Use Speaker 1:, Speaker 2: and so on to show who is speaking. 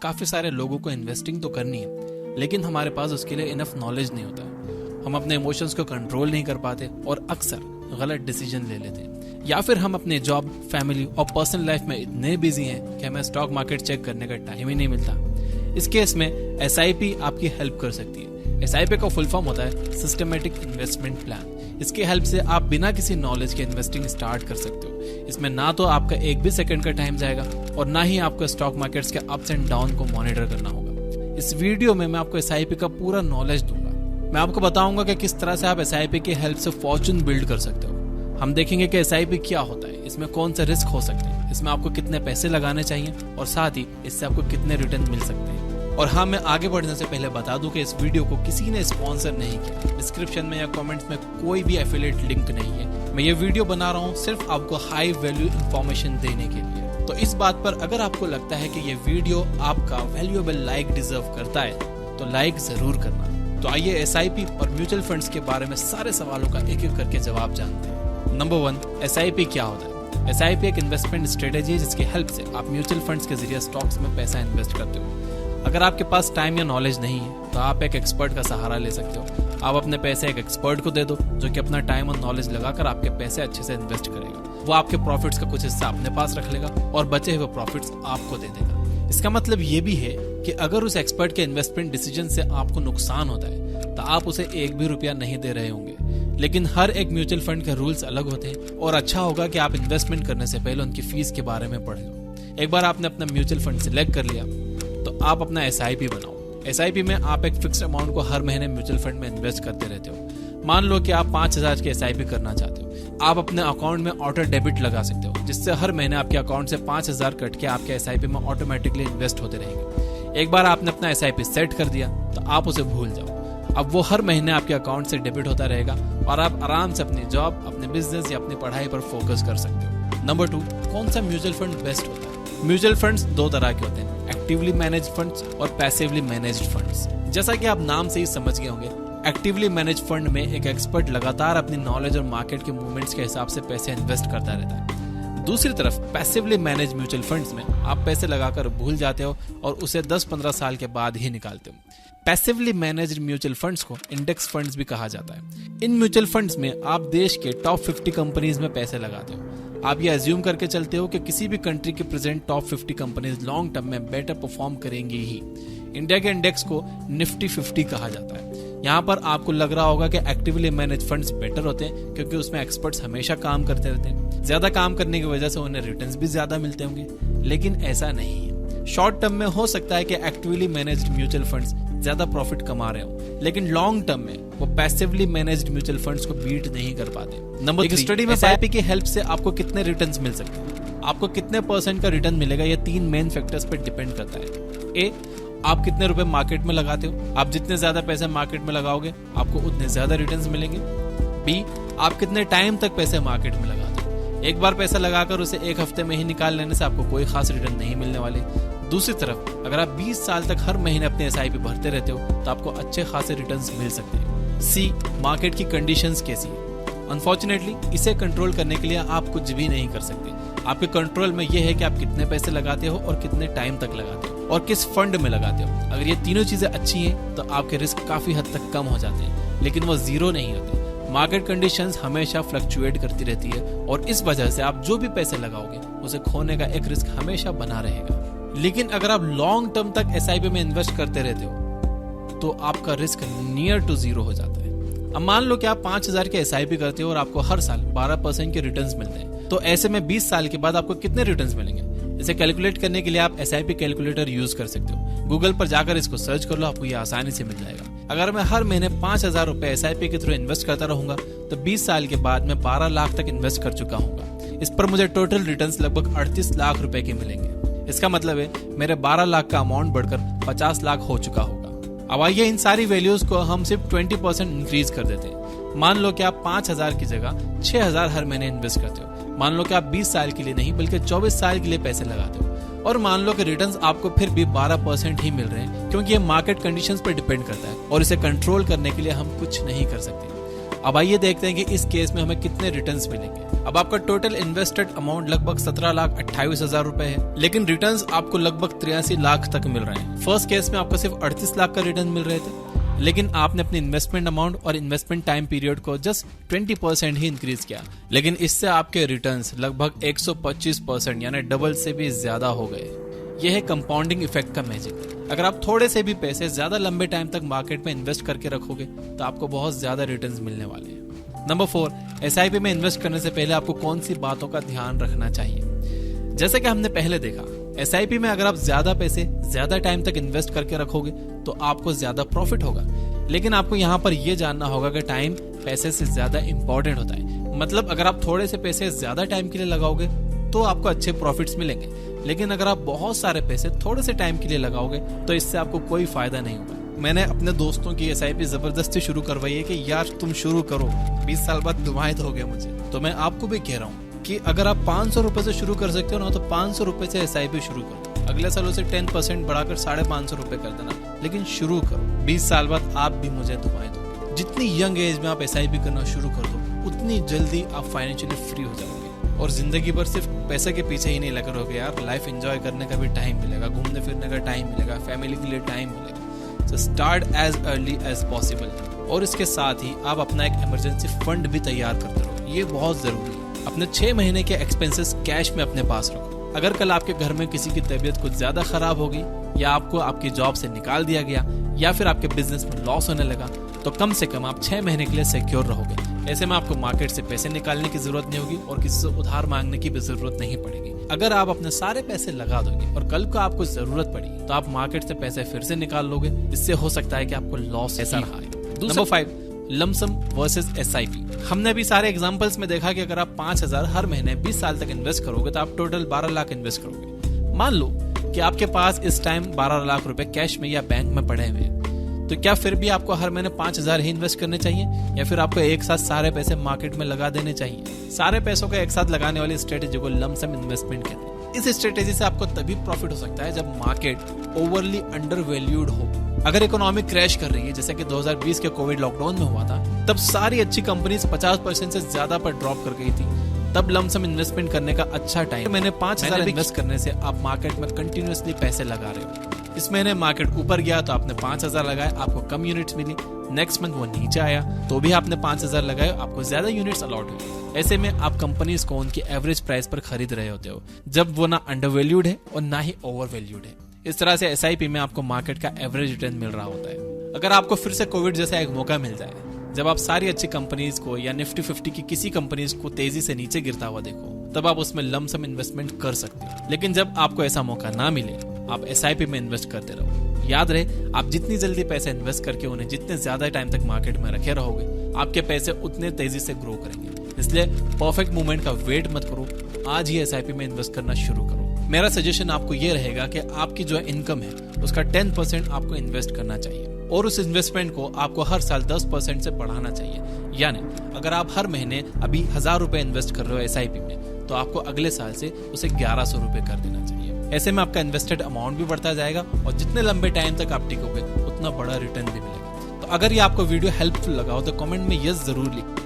Speaker 1: काफ़ी सारे लोगों को इन्वेस्टिंग तो करनी है, लेकिन हमारे पास उसके लिए इनफ नॉलेज नहीं होता है। हम अपने इमोशंस को कंट्रोल नहीं कर पाते और अक्सर गलत डिसीजन ले लेते हैं, या फिर हम अपने जॉब, फैमिली और पर्सनल लाइफ में इतने बिजी हैं कि हमें स्टॉक मार्केट चेक करने का टाइम ही नहीं मिलता। इस केस में SIP आपकी हेल्प कर सकती है। SIP का फुल फॉर्म होता है सिस्टमेटिक इन्वेस्टमेंट प्लान। इसकी हेल्प से आप बिना किसी नॉलेज के इन्वेस्टिंग स्टार्ट कर सकते हो। इसमें ना तो आपका एक भी सेकंड का टाइम जाएगा और ना ही आपको स्टॉक मार्केट्स के अप्स एंड डाउन को मॉनिटर करना होगा। इस वीडियो में मैं आपको SIP का पूरा नॉलेज दूंगा। मैं आपको बताऊंगा कि किस तरह से आप SIP की हेल्प से फॉर्चून बिल्ड कर सकते हो। हम देखेंगे कि SIP क्या होता है, इसमें कौन सा रिस्क हो सकते हैं, इसमें आपको कितने पैसे लगाने चाहिए और साथ ही इससे आपको कितने रिटर्न मिल सकते हैं। और हाँ, मैं आगे बढ़ने से पहले बता दूं कि इस वीडियो को किसी ने स्पॉन्सर नहीं किया। डिस्क्रिप्शन में या कमेंट्स में कोई भी एफिलिएट लिंक नहीं है। मैं ये वीडियो बना रहा हूँ सिर्फ आपको हाई वैल्यू इंफॉर्मेशन देने के लिए। तो इस बात पर अगर आपको लगता है कि ये वीडियो आपका वैल्यूएबल लाइक डिजर्व करता है तो लाइक जरूर करना। तो आइए SIP और म्यूचुअल फंड्स के बारे में सारे सवालों का एक एक करके जवाब जानते हैं। नंबर 1, SIP क्या होता है? SIP एक इन्वेस्टमेंट स्ट्रेटेजी है जिसकी हेल्प से आप म्यूचुअल फंड्स के जरिए स्टॉक्स में पैसा इन्वेस्ट करते हो। अगर आपके पास टाइम या नॉलेज नहीं है तो आप एक एक्सपर्ट का सहारा ले सकते हो। आप अपने पैसे एक एक्सपर्ट को दे दो जो कि अपना टाइम और नॉलेज लगाकर आपके पैसे अच्छे से इन्वेस्ट करेगा। वो आपके प्रॉफिट्स का कुछ हिस्सा अपने पास रख लेगा और बचे हुए प्रॉफिट्स आपको दे देगा। इसका मतलब ये भी है कि अगर उस एक्सपर्ट के इन्वेस्टमेंट डिसीजन से आपको नुकसान होता है तो आप उसे एक भी रुपया नहीं दे रहे होंगे। लेकिन हर एक म्यूचुअल फंड के रूल्स अलग होते हैं और अच्छा होगा कि आप इन्वेस्टमेंट करने से पहले उनकी फीस के बारे में पढ़ लो। एक बार आपने अपना म्यूचुअल फंड सिलेक्ट कर लिया तो आप अपना SIP बनाओ। SIP में आप एक फिक्स अमाउंट को हर महीने म्यूचुअल फंड में इन्वेस्ट करते रहते हो। मान लो कि आप 5,000 की SIP करना चाहते हो। आप अपने अकाउंट में ऑटो डेबिट लगा सकते हो जिससे हर महीने आपके अकाउंट से 5,000 कट के आपके SIP में ऑटोमेटिकली इन्वेस्ट होते रहेंगे। एक बार आपने अपना SIP सेट कर दिया तो आप उसे भूल जाओ। अब वो हर महीने आपके अकाउंट से डेबिट होता रहेगा और आप आराम से अपनी जॉब, अपने बिजनेस या अपनी पढ़ाई पर फोकस कर सकते हो। नंबर 2, कौन सा म्यूचुअल फंड बेस्ट होता है? म्यूचुअल फंड्स दो तरह के होते हैं, एक्टिवली मैनेज्ड फंड्स और पैसिवली मैनेज्ड फंड्स। जैसा कि आप नाम से ही समझ गए होंगे, एक्टिवली मैनेज्ड फंड में एक एक्सपर्ट लगातार अपनी नॉलेज और मार्केट के मूवमेंट्स के हिसाब से पैसे इन्वेस्ट करता रहता है। दूसरी तरफ पैसिवली मैनेज्ड म्यूचुअल फंड्स में आप पैसे लगाकर भूल जाते हो और उसे 10-15 साल के बाद ही निकालते हो। पैसिवली मैनेज्ड म्यूचुअल फंड्स को इंडेक्स फंड्स भी कहा जाता है। इन म्यूचुअल फंड्स में आप देश के टॉप 50 कंपनीज में पैसे लगाते हो। आप ये अज्यूम करके चलते हो कि किसी भी कंट्री के present top 50 companies long term में बेटर परफॉर्म करेंगी ही। इंडिया के इंडेक्स को निफ्टी 50 कहा जाता है। यहाँ पर आपको लग रहा होगा कि एक्टिवली मैनेज फंड्स बेटर होते हैं क्योंकि उसमें एक्सपर्ट्स हमेशा काम करते रहते हैं। ज्यादा काम करने की वजह से उन्हें रिटर्न्स भी ज्यादा मिलते होंगे, लेकिन ऐसा नहीं है। शॉर्ट टर्म में हो सकता है कि एक्टिवली मैनेज्ड म्यूचुअल फंड्स ज्यादा प्रॉफिट कमा रहे हो, लेकिन लॉन्ग टर्म में वो पैसिवली मैनेज्ड म्यूचुअल फंड्स को बीट नहीं कर पाते। नंबर 3, स्टडी में SIP की हेल्प से आपको कितने रिटर्न्स मिल सकते हैं? आपको कितने % का रिटर्न मिलेगा ये 3 मेन फैक्टर्स पर डिपेंड करता है। A, आप कितने रुपए मार्केट में लगाते हो। आप जितने ज्यादा पैसे मार्केट में लगाओगे आपको उतने ज्यादा रिटर्न्स मिलेंगे। B, आप कितने टाइम तक पैसे मार्केट में लगाते हो। एक बार पैसा लगाकर उसे एक हफ्ते में ही निकाल लेने से आपको कोई खास रिटर्न नहीं मिलने वाले। दूसरी तरफ अगर आप 20 साल तक हर महीने अपने SIP भरते रहते हो तो आपको अच्छे खासे रिटर्न्स मिल सकते हैं। C, मार्केट की कंडीशंस कैसी है। अनफॉर्चुनेटली इसे कंट्रोल करने के लिए आप कुछ भी नहीं कर सकते। आपके कंट्रोल में यह है कि आप कितने पैसे लगाते हो और कितने टाइम तक लगाते हो और किस फंड में लगाते हो। अगर ये तीनों चीजें अच्छी हैं तो आपके रिस्क काफी हद तक कम हो जाते हैं, लेकिन वो जीरो नहीं होते। मार्केट कंडीशंस हमेशा फ्लक्चुएट करती रहती है और इस वजह से आप जो भी पैसे लगाओगे उसे खोने का एक रिस्क हमेशा बना रहेगा। लेकिन अगर आप लॉन्ग टर्म तक SIP में इन्वेस्ट करते रहते हो तो आपका रिस्क नियर टू जीरो हो जाता है। अब मान लो कि आप 5,000 के SIP करते हो और आपको हर साल 12% के रिटर्न्स मिलते हैं, तो ऐसे में 20 साल के बाद आपको कितने रिटर्न्स मिलेंगे? इसे कैलकुलेट करने के लिए आप SIP कैलकुलेटर यूज कर सकते हो। गूगल पर जाकर इसको सर्च कर लो, आपको ये आसानी से मिल जाएगा। अगर मैं हर महीने 5,000 रुपए SIP के थ्रू इन्वेस्ट करता रहूंगा तो 20 साल के बाद मैं 12 लाख तक इन्वेस्ट कर चुका हूँ। इस पर मुझे टोटल रिटर्न्स लगभग 38 लाख रुपए के मिलेंगे। इसका मतलब है मेरे 12 लाख का अमाउंट बढ़कर 50 लाख हो चुका होगा। अब आइए इन सारी वैल्यूज को हम सिर्फ 20% इंक्रीज कर देते हैं। मान लो कि आप 5,000 की जगह 6,000 हर महीने इन्वेस्ट करते हो। मान लो कि आप 20 साल के लिए नहीं बल्कि 24 साल के लिए पैसे लगाते हो और मान लो कि रिटर्न्स आपको फिर भी 12% ही मिल रहे हैं क्योंकि ये मार्केट कंडीशंस पर डिपेंड करता है और इसे कंट्रोल करने के लिए हम कुछ नहीं कर सकते। अब आइए देखते हैं कि इस केस में हमें कितने रिटर्न्स मिलेंगे। अब आपका टोटल इन्वेस्टेड अमाउंट लगभग 17,28,000 रुपए है, लेकिन रिटर्न्स आपको लगभग 83 लाख तक मिल रहे हैं। फर्स्ट केस में आपको सिर्फ 38 लाख का रिटर्न मिल रहे थे, लेकिन आपने अपनी इन्वेस्टमेंट अमाउंट और इन्वेस्टमेंट टाइम पीरियड को जस्ट 20% ही इंक्रीज किया, लेकिन इससे आपके रिटर्न्स लगभग 125% यानी डबल से भी ज्यादा हो गए। यह है कंपाउंडिंग इफेक्ट का मैजिक। अगर आप थोड़े से भी पैसे ज्यादा लंबे टाइम तक मार्केट में इन्वेस्ट करके रखोगे तो आपको बहुत ज्यादा रिटर्न्स मिलने वाले हैं। नंबर 4, एसआईपी में इन्वेस्ट करने से पहले आपको कौन सी बातों का ध्यान रखना चाहिए। जैसे कि हमने पहले देखा, एसआईपी में अगर आप ज्यादा पैसे ज्यादा टाइम तक इन्वेस्ट करके रखोगे तो आपको ज्यादा प्रॉफिट होगा, लेकिन आपको यहाँ पर यह जानना होगा कि टाइम पैसे से ज्यादा इंपॉर्टेंट होता है। मतलब अगर आप थोड़े से पैसे ज्यादा टाइम के लिए लगाओगे तो आपको अच्छे प्रॉफिट्स मिलेंगे, लेकिन अगर आप बहुत सारे पैसे थोड़े से टाइम के लिए लगाओगे तो इससे आपको कोई फायदा नहीं होगा। मैंने अपने दोस्तों की एसआईपी जबरदस्ती शुरू करवाई है कि यार तुम शुरू करो, 20 साल बाद तुम्हारे तो हो गया मुझे। तो मैं आपको भी कह रहा हूँ कि अगर आप 500 रुपए से शुरू कर सकते हो ना, तो 500 रुपए से एसआईपी शुरू करो। अगले साल उसे 10% बढ़ाकर 550 रुपए कर देना, लेकिन शुरू करो। 20 साल बाद आप भी मुझे दुआएं दो। जितनी यंग एज में आप एसआईपी करना शुरू कर दो, उतनी जल्दी आप फाइनेंशियली फ्री हो जाओगे और जिंदगी भर सिर्फ पैसे के पीछे ही नहीं लगे रहोगे। यार लाइफ एंजॉय करने का भी टाइम मिलेगा, घूमने फिरने का टाइम मिलेगा, फैमिली के लिए टाइम मिलेगा। So start as early as possible. और इसके साथ ही आप अपना एक इमरजेंसी फंड भी तैयार करते रहो, ये बहुत जरूरी है। अपने 6 महीने के एक्सपेंसेस कैश में अपने पास रखो। अगर कल आपके घर में किसी की तबीयत कुछ ज्यादा खराब हो गई, या आपको आपकी जॉब से निकाल दिया गया, या फिर आपके बिजनेस में लॉस होने लगा, तो कम से कम आप 6 महीने के लिए सिक्योर रहोगे। ऐसे में आपको मार्केट से पैसे निकालने की जरूरत नहीं होगी और किसी से उधार मांगने की भी जरूरत नहीं पड़ेगी। अगर आप अपने सारे पैसे लगा दोगे और कल को आपको जरूरत पड़ी तो आप मार्केट से पैसे फिर से निकाल लोगे। इससे हो सकता है कि आपको लॉस ऐसा रहा है। Number 5, lump sum versus SIP. हमने भी सारे एग्जांपल्स में देखा कि अगर आप 5,000 हर महीने 20 साल तक इन्वेस्ट करोगे तो आप टोटल 12 लाख इन्वेस्ट करोगे। मान लो कि आपके पास इस टाइम 12 लाख रुपए कैश में या बैंक में पड़े हुए हैं, तो क्या फिर भी आपको हर महीने 5,000 ही इन्वेस्ट करने चाहिए, या फिर आपको एक साथ सारे पैसे मार्केट में लगा देने चाहिए। सारे पैसों को एक साथ लगाने वाली स्ट्रेटेजी को लमसम इन्वेस्टमेंट कहते हैं। इस स्ट्रेटेजी से आपको तभी प्रॉफिट हो सकता है जब मार्केट ओवरली अंडर वैल्यूड हो। अगर इकोनॉमी क्रैश कर रही है, जैसे कि 2020 के कोविड लॉकडाउन में हुआ था, तब सारी अच्छी कंपनीज 50% से ज्यादा पर ड्रॉप कर गई थी। तब लमसम इन्वेस्टमेंट करने का अच्छा टाइम। मैंने 5,000 इन्वेस्ट करने से आप मार्केट में कंटिन्यूअसली पैसे लगा रहे हो। इस महीने मार्केट ऊपर गया तो आपने 5,000 लगाए, आपको कम यूनिट्स मिली। नेक्स्ट मंथ वो नीचे आया तो भी आपने 5,000 लगाए, आपको ज्यादा यूनिट्स अलॉट हुई। ऐसे में आप कंपनीज को उनकी एवरेज प्राइस पर खरीद रहे होते हो, जब वो ना अंडर वैल्यूड है और ना ही ओवर वैल्यूड है। इस तरह से एसआईपी में आपको मार्केट का एवरेज रिटर्न मिल रहा होता है। अगर आपको फिर से कोविड जैसा एक मौका मिल जाए, जब आप सारी अच्छी कंपनीज को या निफ्टी 50 की किसी कंपनीज को तेजी से नीचे गिरता हुआ देखो, तब आप उसमें लमसम इन्वेस्टमेंट कर सकते हो। लेकिन जब आपको ऐसा मौका ना मिले, आप एसआईपी में इन्वेस्ट करते रहो। याद रहे, आप जितनी जल्दी पैसे इन्वेस्ट करके उन्हें जितने ज्यादा टाइम तक मार्केट में रखे रहोगे, आपके पैसे उतने तेजी से ग्रो करेंगे। इसलिए परफेक्ट मूवमेंट का वेट मत करो, आज ही एसआईपी में इन्वेस्ट करना शुरू करो। मेरा सजेशन आपको यह रहेगा कि आपकी जो इनकम है उसका 10% आपको इन्वेस्ट करना चाहिए, और उस इन्वेस्टमेंट को आपको हर साल 10% से बढ़ाना चाहिए। यानी अगर आप हर महीने अभी 1,000 रुपए इन्वेस्ट कर रहे हो एसआईपी में, तो आपको अगले साल से उसे 1,100 रुपए कर देना चाहिए। ऐसे में आपका इन्वेस्टेड अमाउंट भी बढ़ता जाएगा और जितने लंबे टाइम तक आप टिकोगे उतना बड़ा रिटर्न भी मिलेगा। तो अगर ये आपको वीडियो हेल्पफुल लगा हो तो कमेंट में यस जरूर लिखें।